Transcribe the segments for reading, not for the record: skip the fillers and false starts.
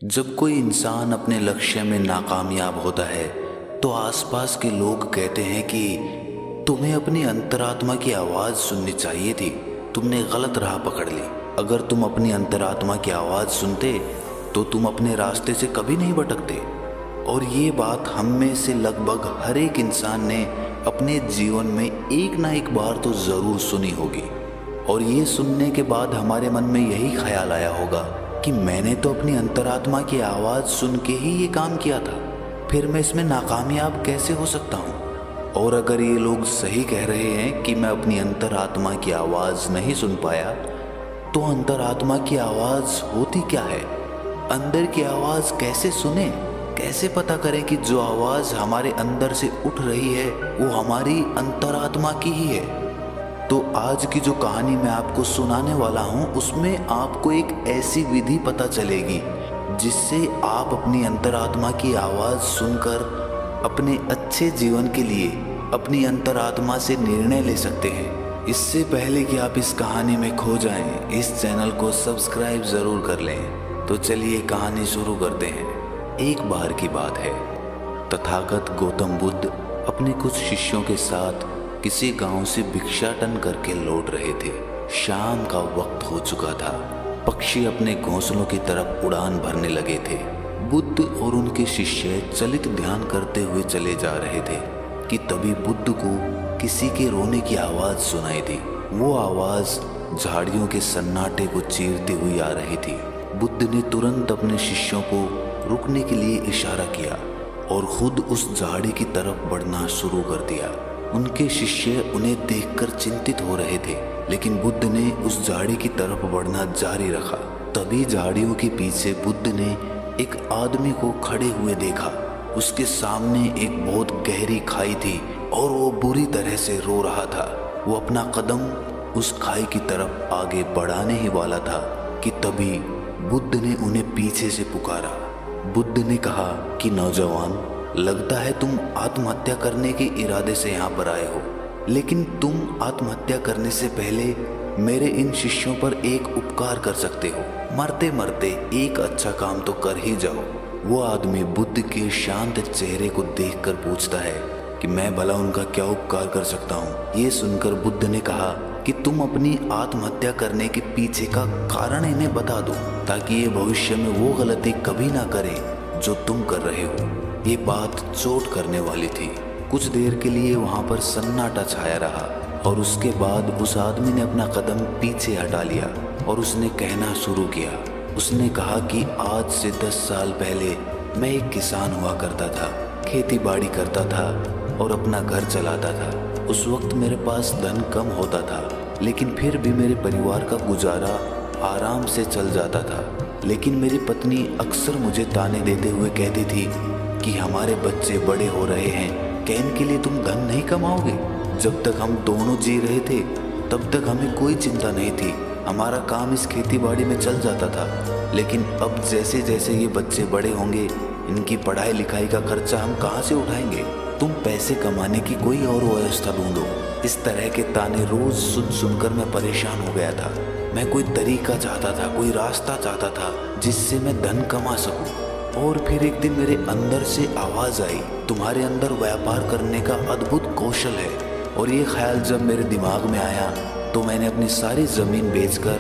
जब कोई इंसान अपने लक्ष्य में नाकामयाब होता है तो आसपास के लोग कहते हैं कि तुम्हें अपनी अंतरात्मा की आवाज़ सुननी चाहिए थी, तुमने गलत राह पकड़ ली। अगर तुम अपनी अंतरात्मा की आवाज़ सुनते तो तुम अपने रास्ते से कभी नहीं भटकते। और ये बात हम में से लगभग हर एक इंसान ने अपने जीवन में एक ना एक बार तो ज़रूर सुनी होगी। और ये सुनने के बाद हमारे मन में यही ख्याल आया होगा कि मैंने तो अपनी अंतरात्मा की आवाज़ सुन के ही ये काम किया था, फिर मैं इसमें नाकामयाब कैसे हो सकता हूँ। और अगर ये लोग सही कह रहे हैं कि मैं अपनी अंतरात्मा की आवाज़ नहीं सुन पाया, तो अंतरात्मा की आवाज़ होती क्या है? अंदर की आवाज़ कैसे सुने, कैसे पता करें कि जो आवाज़ हमारे अंदर से उठ रही है वो हमारी अंतरात्मा की ही है? तो आज की जो कहानी मैं आपको सुनाने वाला हूँ उसमें आपको एक ऐसी विधि पता चलेगी जिससे आप अपनी अंतरात्मा की आवाज़ सुनकर अपने अच्छे जीवन के लिए अपनी अंतरात्मा से निर्णय ले सकते हैं। इससे पहले कि आप इस कहानी में खो जाएं, इस चैनल को सब्सक्राइब ज़रूर कर लें। तो चलिए कहानी शुरू करते हैं। एक बार की बात है, तथागत गौतम बुद्ध अपने कुछ शिष्यों के साथ किसी गांव से भिक्षाटन करके लौट रहे थे। शाम का वक्त हो चुका था, पक्षी अपने घोंसलों की तरफ उड़ान भरने लगे थे। बुद्ध और उनके शिष्य चलित ध्यान करते हुए चले जा रहे थे कि तभी बुद्ध को किसी के रोने की आवाज़ सुनाई दी। वो आवाज़ झाड़ियों के सन्नाटे को चीरती हुई आ रही थी। बुद्ध ने तुरंत अपने शिष्यों को रुकने के लिए इशारा किया और खुद उस झाड़ी की तरफ बढ़ना शुरू कर दिया। उनके शिष्य उन्हें देखकर चिंतित हो रहे थे, लेकिन बुद्ध ने उस झाड़ी की तरफ बढ़ना जारी रखा। तभी झाड़ियों के पीछे बुद्ध ने एक आदमी को खड़े हुए देखा। उसके सामने एक बहुत गहरी खाई थी और वो बुरी तरह से रो रहा था। वो अपना कदम उस खाई की तरफ आगे बढ़ाने ही वाला था कि तभी बुद्ध ने उन्हें पीछे से पुकारा। बुद्ध ने कहा कि नौजवान, लगता है तुम आत्महत्या करने के इरादे से यहाँ पर आए हो, लेकिन तुम आत्महत्या करने से पहले मेरे इन शिष्यों पर एक उपकार कर सकते हो। मरते मरते एक अच्छा काम तो कर ही जाओ। वो आदमी बुद्ध के शांत चेहरे को देखकर पूछता है कि मैं भला उनका क्या उपकार कर सकता हूँ। ये सुनकर बुद्ध ने कहा कि तुम अपनी आत्महत्या करने के पीछे का कारण इन्हें बता दो, ताकि ये भविष्य में वो गलती कभी ना करें जो तुम कर रहे हो। ये बात चोट करने वाली थी। कुछ देर के लिए वहाँ पर सन्नाटा छाया रहा और उसके बाद उस आदमी ने अपना कदम पीछे हटा लिया और उसने कहना शुरू किया। उसने कहा कि आज से 10 साल पहले मैं एक किसान हुआ करता था, खेती बाड़ी करता था और अपना घर चलाता था। उस वक्त मेरे पास धन कम होता था, लेकिन फिर भी मेरे परिवार का गुजारा आराम से चल जाता था। लेकिन मेरी पत्नी अक्सर मुझे ताने देते हुए कहती थी कि हमारे बच्चे बड़े हो रहे हैं, क्या इनके लिए तुम धन नहीं कमाओगे? जब तक हम दोनों जी रहे थे तब तक हमें कोई चिंता नहीं थी, हमारा काम इस खेती बाड़ी में चल जाता था। लेकिन अब जैसे जैसे ये बच्चे बड़े होंगे, इनकी पढ़ाई लिखाई का खर्चा हम कहाँ से उठाएंगे? तुम पैसे कमाने की कोई और व्यवस्था ढूंढो। इस तरह के ताने रोज सुन सुनकर मैं परेशान हो गया था। मैं कोई तरीका चाहता था, कोई रास्ता चाहता था जिससे मैं धन कमा सकूं। और फिर एक दिन मेरे अंदर से आवाज़ आई, तुम्हारे अंदर व्यापार करने का अद्भुत कौशल है। और ये ख्याल जब मेरे दिमाग में आया तो मैंने अपनी सारी ज़मीन बेचकर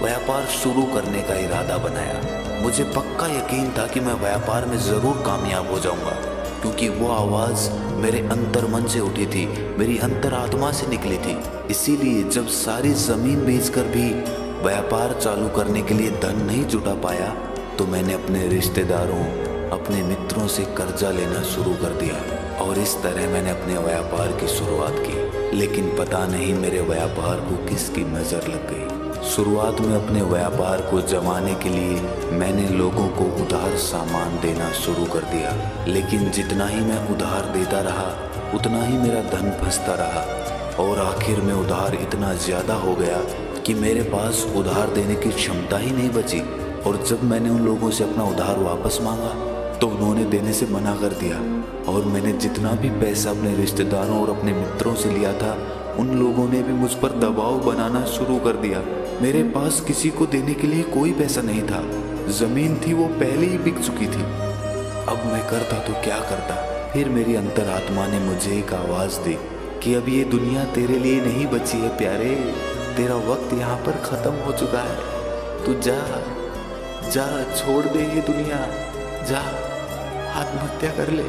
व्यापार शुरू करने का इरादा बनाया। मुझे पक्का यकीन था कि मैं व्यापार में ज़रूर कामयाब हो जाऊंगा, क्योंकि वो आवाज़ मेरे अंतर मन से उठी थी, मेरी अंतरात्मा से निकली थी। इसीलिए जब सारी ज़मीन बेचकर भी व्यापार चालू करने के लिए धन नहीं जुटा पाया तो मैंने अपने रिश्तेदारों, अपने मित्रों से कर्जा लेना शुरू कर दिया और इस तरह मैंने अपने व्यापार की शुरुआत की। लेकिन पता नहीं मेरे व्यापार को किसकी नज़र लग गई। शुरुआत में अपने व्यापार को जमाने के लिए मैंने लोगों को उधार सामान देना शुरू कर दिया, लेकिन जितना ही मैं उधार देता रहा उतना ही मेरा धन फंसता रहा और आखिर में उधार इतना ज़्यादा हो गया कि मेरे पास उधार देने की क्षमता ही नहीं बची। और जब मैंने उन लोगों से अपना उधार वापस मांगा तो उन्होंने देने से मना कर दिया और मैंने जितना भी पैसा अपने रिश्तेदारों और अपने मित्रों से लिया था उन लोगों ने भी मुझ पर दबाव बनाना शुरू कर दिया। मेरे पास किसी को देने के लिए कोई पैसा नहीं था। जमीन थी वो पहले ही बिक चुकी थी। अब मैं करता तो क्या करता। फिर मेरी अंतरात्मा ने मुझे एक आवाज दी कि अब ये दुनिया तेरे लिए नहीं बची है प्यारे, तेरा वक्त यहाँ पर खत्म हो चुका है। तू जा जा, छोड़ दे ये दुनिया, जा आत्महत्या कर ले।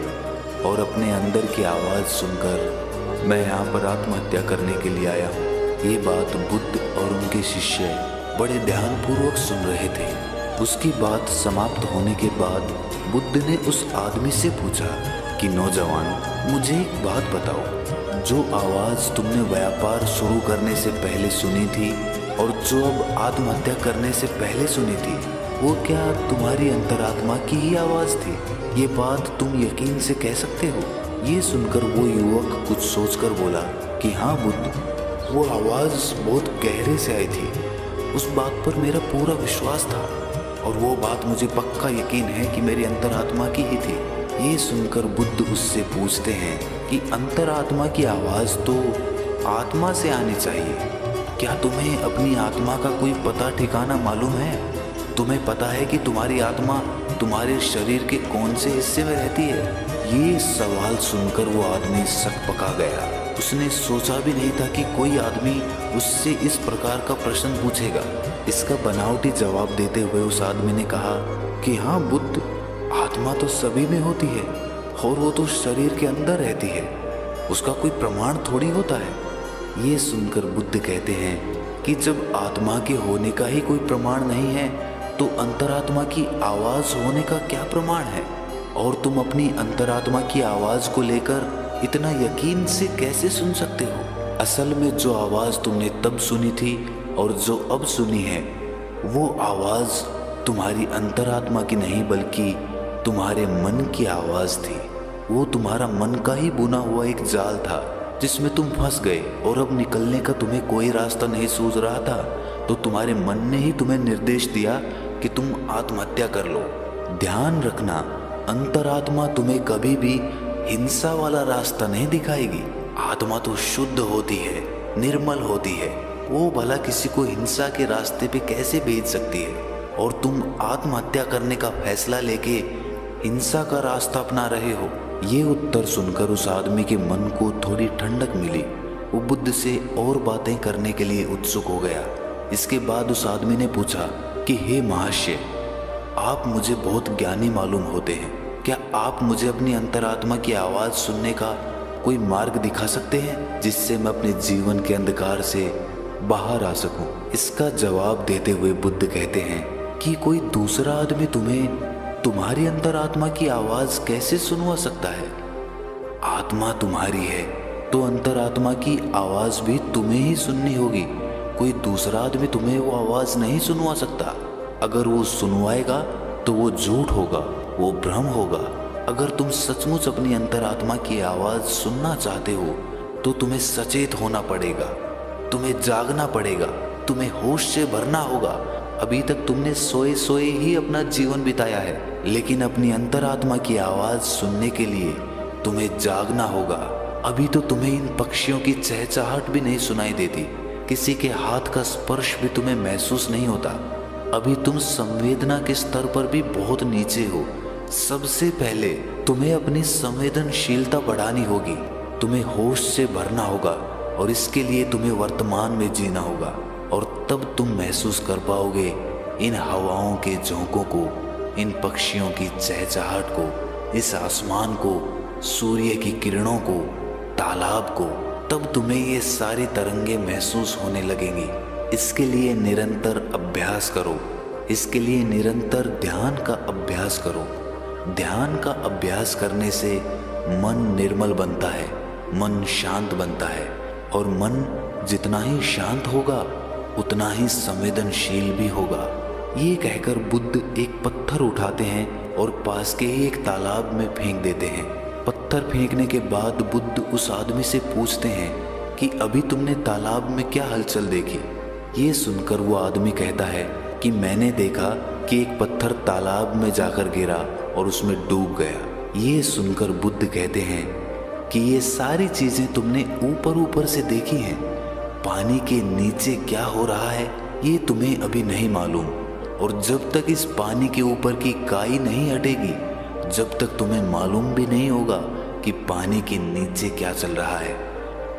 और अपने अंदर की आवाज सुनकर मैं यहाँ पर आत्महत्या करने के लिए आया हूँ। ये बात बुद्ध और उनके शिष्य बड़े ध्यानपूर्वक सुन रहे थे। उसकी बात समाप्त होने के बाद बुद्ध ने उस आदमी से पूछा कि नौजवान, मुझे एक बात बताओ, जो आवाज तुमने व्यापार शुरू करने से पहले सुनी थी और जो अब आत्महत्या करने से पहले सुनी थी, वो क्या तुम्हारी अंतरात्मा की ही आवाज थी? ये बात तुम यकीन से कह सकते हो? ये सुनकर वो युवक कुछ सोचकर बोला कि हाँ बुद्ध, वो आवाज बहुत गहरे से आई थी। उस बात पर मेरा पूरा विश्वास था और वो बात मुझे पक्का यकीन है कि मेरी अंतरात्मा की ही थी। ये सुनकर बुद्ध उससे पूछते हैं कि अंतरात्मा की आवाज तो आत्मा से आनी चाहिए। क्या तुम्हें अपनी आत्मा का कोई पता ठिकाना मालूम है? तुम्हें पता है कि तुम्हारी आत्मा तुम्हारे शरीर के कौन से हिस्से में रहती है? ये सवाल सुनकर वो आदमी सकपका गया। उसने सोचा भी नहीं था कि कोई आदमी उससे इस प्रकार का प्रश्न पूछेगा। इसका बनावटी जवाब देते हुए उस आदमी ने कहा कि हाँ बुद्ध, आत्मा तो सभी में होती है और वो तो शरीर के अंदर रहती है, उसका कोई प्रमाण थोड़ी होता है। ये सुनकर बुद्ध कहते हैं कि जब आत्मा के होने का ही कोई प्रमाण नहीं है तो अंतरात्मा की आवाज होने का क्या प्रमाण है? और तुम अपनी अंतरात्मा की आवाज को लेकर इतना यकीन से कैसे सुन सकते हो? असल में जो आवाज तुमने तब सुनी थी और जो अब सुनी है, वो आवाज तुम्हारी अंतरात्मा की नहीं बल्कि तुम्हारे मन की आवाज थी। वो तुम्हारा मन का ही बुना हुआ एक जाल था जिसमें तुम फंस गए और अब निकलने का तुम्हें कोई रास्ता नहीं सूझ रहा था, तो तुम्हारे मन ने ही तुम्हें निर्देश दिया कि तुम आत्महत्या कर लो। ध्यान रखना, अंतरात्मा तुम्हें कभी भी हिंसा वाला रास्ता नहीं दिखाएगी। आत्मा तो शुद्ध होती है, निर्मल होती है, वो भला किसी को हिंसा के रास्ते पे कैसे भेज सकती है? और तुम आत्महत्या करने का फैसला लेके हिंसा का रास्ता अपना रहे हो। ये उत्तर सुनकर उस आदमी के मन को थोड़ी ठंडक मिली। वो बुद्ध से और बातें करने के लिए उत्सुक हो गया। इसके बाद उस आदमी ने पूछा कि हे महाशय, आप मुझे बहुत ज्ञानी मालूम होते हैं, क्या आप मुझे अपनी अंतरात्मा की आवाज सुनने का कोई मार्ग दिखा सकते हैं जिससे मैं अपने जीवन के अंधकार से बाहर आ सकूं? इसका जवाब देते हुए बुद्ध कहते हैं कि कोई दूसरा आदमी तुम्हें तुम्हारी अंतरात्मा की आवाज कैसे सुनवा सकता है? आत्मा तुम्हारी है तो अंतरात्मा की आवाज भी तुम्हें ही सुननी होगी। कोई दूसरा आदमी तुम्हें वो आवाज नहीं सुनवा सकता। अगर वो सुनवाएगा तो वो झूठ होगा, वो भ्रम होगा। अगर तुम सचमुच अपनी अंतरात्मा की आवाज सुनना चाहते हो तो तुम्हें सचेत होना पड़ेगा, तुम्हें जागना पड़ेगा, तुम्हें होश से भरना होगा। अभी तक तुमने सोए सोए ही अपना जीवन बिताया है, लेकिन अपनी अंतरात्मा की आवाज सुनने के लिए तुम्हें जागना होगा। अभी तो तुम्हें इन पक्षियों की चहचहाट भी नहीं सुनाई देती, किसी के हाथ का स्पर्श भी तुम्हें महसूस नहीं होता। अभी तुम संवेदना के स्तर पर भी बहुत नीचे हो। सबसे पहले तुम्हें अपनी संवेदनशीलता बढ़ानी होगी, तुम्हें होश से भरना होगा और इसके लिए तुम्हें वर्तमान में जीना होगा। और तब तुम महसूस कर पाओगे इन हवाओं के झोंकों को, इन पक्षियों की चहचहाट को, इस आसमान को, सूर्य की किरणों को, तालाब को। तब तुम्हें ये सारी तरंगे महसूस होने लगेंगी। इसके लिए निरंतर अभ्यास करो, इसके लिए निरंतर ध्यान का अभ्यास करो। ध्यान का अभ्यास करने से मन निर्मल बनता है, मन शांत बनता है और मन जितना ही शांत होगा उतना ही संवेदनशील भी होगा। ये कहकर बुद्ध एक पत्थर उठाते हैं और पास के ही एक तालाब में फेंक देते हैं। पत्थर फेंकने के बाद बुद्ध उस आदमी से पूछते हैं कि अभी तुमने तालाब में क्या हलचल देखी? ये सुनकर वो आदमी कहता है कि मैंने देखा कि एक पत्थर तालाब में जाकर गिरा और उसमें डूब गया। ये सुनकर बुद्ध कहते हैं कि ये सारी चीजें तुमने ऊपर ऊपर से देखी हैं, पानी के नीचे क्या हो रहा है ये तुम्हें अभी नहीं मालूम। और जब तक इस पानी के ऊपर की काई नहीं हटेगी, जब तक तुम्हें मालूम भी नहीं होगा कि पानी के नीचे क्या चल रहा है।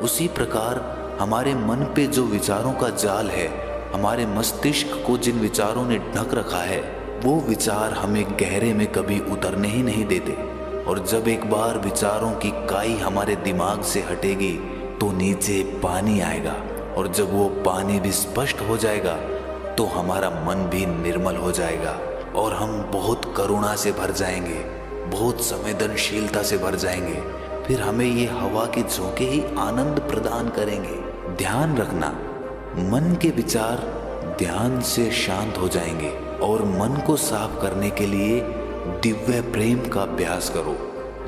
उसी प्रकार हमारे मन पे जो विचारों का जाल है, हमारे मस्तिष्क को जिन विचारों ने ढक रखा है, वो विचार हमें गहरे में कभी उतरने ही नहीं देते। और जब एक बार विचारों की काई हमारे दिमाग से हटेगी तो नीचे पानी आएगा, और जब वो पानी भी स्पष्ट हो जाएगा तो हमारा मन भी निर्मल हो जाएगा और हम बहुत करुणा से भर जाएंगे, बहुत संवेदनशीलता से भर जाएंगे। फिर हमें ये हवा के झोंके ही आनंद प्रदान करेंगे। ध्यान रखना, मन के विचार ध्यान से शांत हो जाएंगे। और मन को साफ करने के लिए दिव्य प्रेम का अभ्यास करो।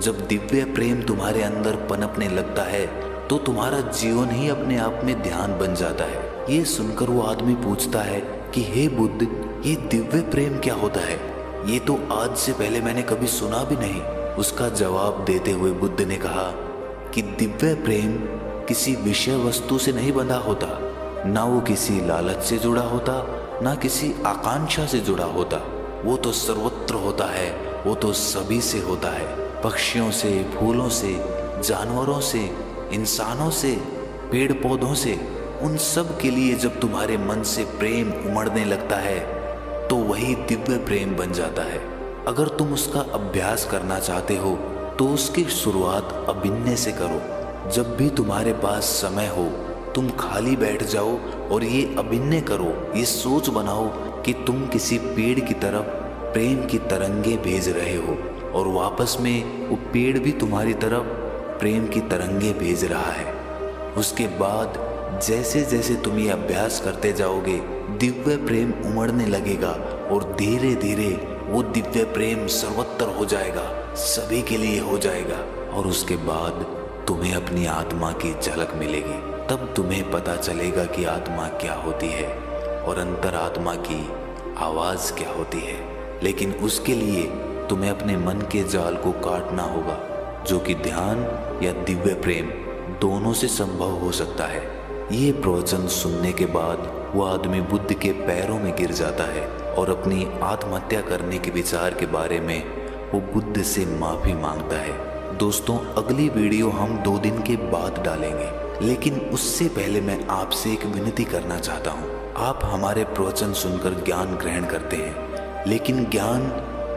जब दिव्य प्रेम तुम्हारे अंदर पनपने लगता है तो तुम्हारा जीवन ही अपने आप में ध्यान बन जाता है। ये सुनकर वो आदमी पूछता है कि हे बुद्ध, ये दिव्य प्रेम क्या होता है? ये तो आज से पहले मैंने कभी सुना भी नहीं। उसका जवाब देते हुए बुद्ध ने कहा कि दिव्य प्रेम किसी विषय वस्तु से नहीं बंधा होता, ना वो किसी लालच से जुड़ा होता, ना किसी आकांक्षा से जुड़ा होता। वो तो सर्वत्र होता है, वो तो सभी से होता है, पक्षियों से, फूलों से, जानवरों से, इंसानों से, पेड़ पौधों से। उन सब के लिए जब तुम्हारे मन से प्रेम उमड़ने लगता है तो वही दिव्य प्रेम बन जाता है। अगर तुम उसका अभ्यास करना चाहते हो तो उसकी शुरुआत अभिनय से करो। जब भी तुम्हारे पास समय हो तुम खाली बैठ जाओ और ये अभिनय करो, ये सोच बनाओ कि तुम किसी पेड़ की तरफ प्रेम की तरंगे भेज रहे हो और वापस में वो पेड़ भी तुम्हारी तरफ प्रेम की तरंगे भेज रहा है। उसके बाद जैसे जैसे तुम ये अभ्यास करते जाओगे दिव्य प्रेम उमड़ने लगेगा और धीरे धीरे वो दिव्य प्रेम सर्वत्र हो जाएगा, सभी के लिए हो जाएगा। और उसके बाद तुम्हें अपनी आत्मा की झलक मिलेगी। तब तुम्हें पता चलेगा कि आत्मा क्या होती है और अंतरात्मा की आवाज़ क्या होती है। लेकिन उसके लिए तुम्हें अपने मन के जाल को काटना होगा, जो कि ध्यान या दिव्य प्रेम दोनों से संभव हो सकता है। ये प्रवचन सुनने के बाद वो आदमी बुद्ध के पैरों में गिर जाता है और अपनी आत्महत्या करने के विचार के बारे में वो बुद्ध से माफ़ी मांगता है। दोस्तों, अगली वीडियो हम 2 दिन के बाद डालेंगे, लेकिन उससे पहले मैं आपसे एक विनती करना चाहता हूँ। आप हमारे प्रवचन सुनकर ज्ञान ग्रहण करते हैं, लेकिन ज्ञान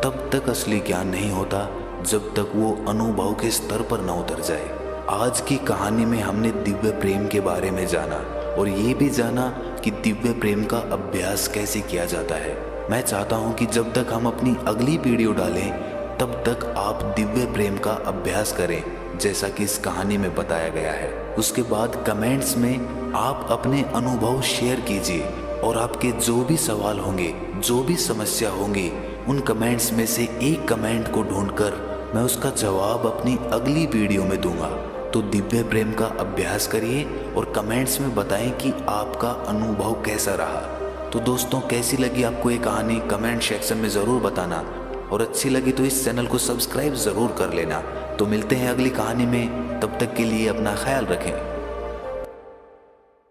तब तक असली ज्ञान नहीं होता जब तक वो अनुभव के स्तर पर न उतर जाए। आज की कहानी में हमने दिव्य प्रेम के बारे में जाना और ये भी जाना कि दिव्य प्रेम का अभ्यास कैसे किया जाता है। मैं चाहता हूँ कि जब तक हम अपनी अगली वीडियो डालें तब तक आप दिव्य प्रेम का अभ्यास करें, जैसा कि इस कहानी में बताया गया है। उसके बाद कमेंट्स में आप अपने अनुभव शेयर कीजिए और आपके जो भी सवाल होंगे, जो भी समस्या होंगी, उन कमेंट्स में से एक कमेंट को ढूंढकर मैं उसका जवाब अपनी अगली वीडियो में दूंगा। तो दिव्य प्रेम का अभ्यास करिए और कमेंट्स में बताएं कि आपका अनुभव कैसा रहा। तो दोस्तों, कैसी लगी आपको ये कहानी कमेंट सेक्शन में ज़रूर बताना, और अच्छी लगी तो इस चैनल को सब्सक्राइब ज़रूर कर लेना। तो मिलते हैं अगली कहानी में, तब तक के लिए अपना ख्याल रखें।